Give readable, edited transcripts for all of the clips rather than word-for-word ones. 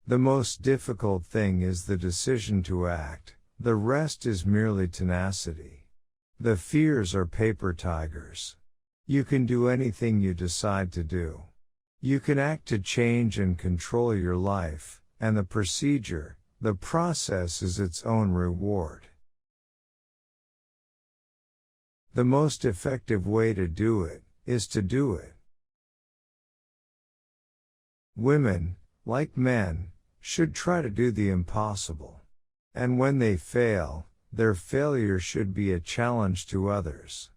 The most difficult thing is the decision to act, the rest is merely tenacity. The fears are paper tigers. You can do anything you decide to do. You can act to change and control your life, and the procedure, the process is its own reward. The most effective way to do it, is to do it. Women, like men, should try to do the impossible. And when they fail, their failure should be a challenge to others.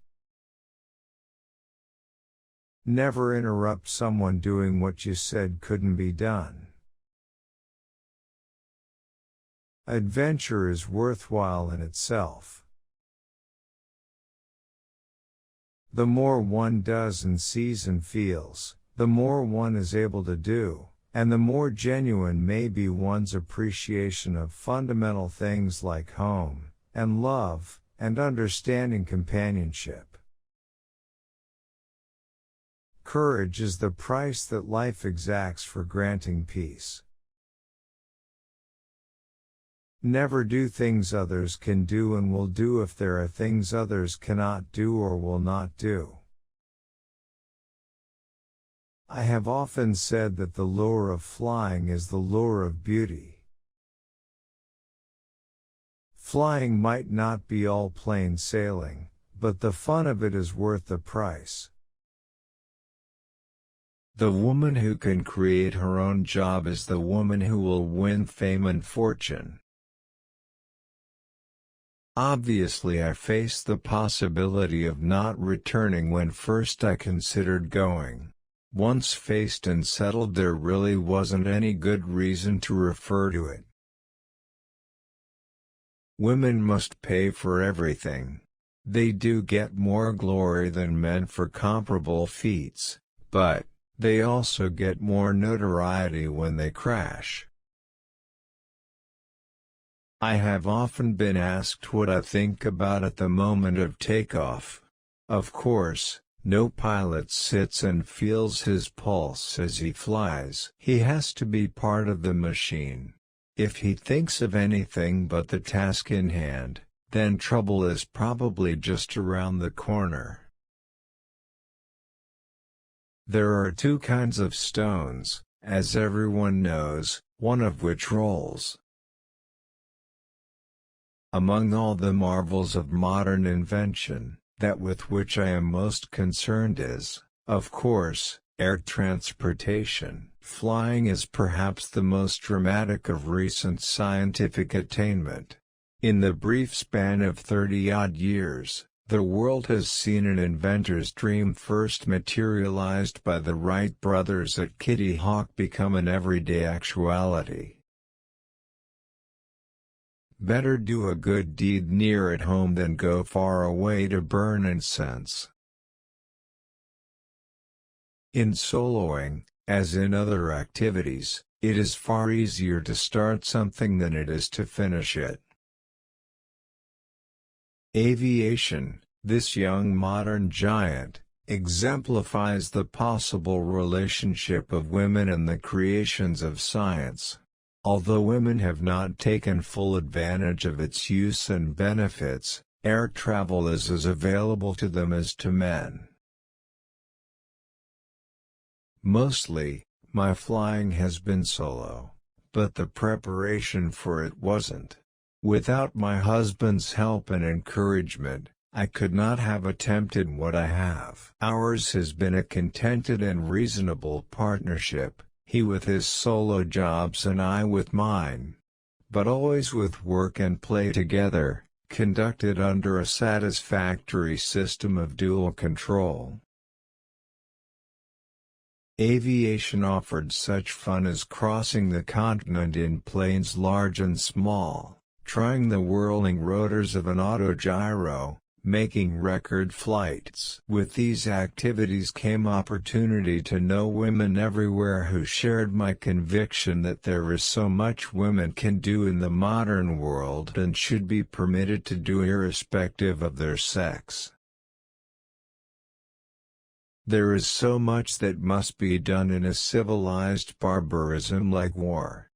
Never interrupt someone doing what you said couldn't be done. Adventure is worthwhile in itself. The more one does and sees and feels, the more one is able to do, and the more genuine may be one's appreciation of fundamental things like home, and love, and understanding companionship. Courage is the price that life exacts for granting peace. Never do things others can do and will do if there are things others cannot do or will not do. I have often said that the lure of flying is the lure of beauty. Flying might not be all plain sailing, but the fun of it is worth the price. The woman who can create her own job is the woman who will win fame and fortune. Obviously, I faced the possibility of not returning when first I considered going. Once faced and settled, there really wasn't any good reason to refer to it. Women must pay for everything. They do get more glory than men for comparable feats, but they also get more notoriety when they crash. I have often been asked what I think about at the moment of takeoff. Of course, no pilot sits and feels his pulse as he flies. He has to be part of the machine. If he thinks of anything but the task in hand, then trouble is probably just around the corner. There are two kinds of stones, as everyone knows, one of which rolls. Among all the marvels of modern invention, that with which I am most concerned is, of course, air transportation. Flying is perhaps the most dramatic of recent scientific attainment. In the brief span of 30-odd years, the world has seen an inventor's dream first materialized by the Wright brothers at Kitty Hawk become an everyday actuality. Better do a good deed near at home than go far away to burn incense. In soloing, as in other activities, it is far easier to start something than it is to finish it. Aviation, this young modern giant, exemplifies the possible relationship of women and the creations of science. Although women have not taken full advantage of its use and benefits, air travel is as available to them as to men. Mostly, my flying has been solo, but the preparation for it wasn't. Without my husband's help and encouragement, I could not have attempted what I have. Ours has been a contented and reasonable partnership, he with his solo jobs and I with mine. But always with work and play together, conducted under a satisfactory system of dual control. Aviation offered such fun as crossing the continent in planes large and small, trying the whirling rotors of an autogyro, making record flights. With these activities came opportunity to know women everywhere who shared my conviction that there is so much women can do in the modern world and should be permitted to do irrespective of their sex. There is so much that must be done in a civilized barbarism like war.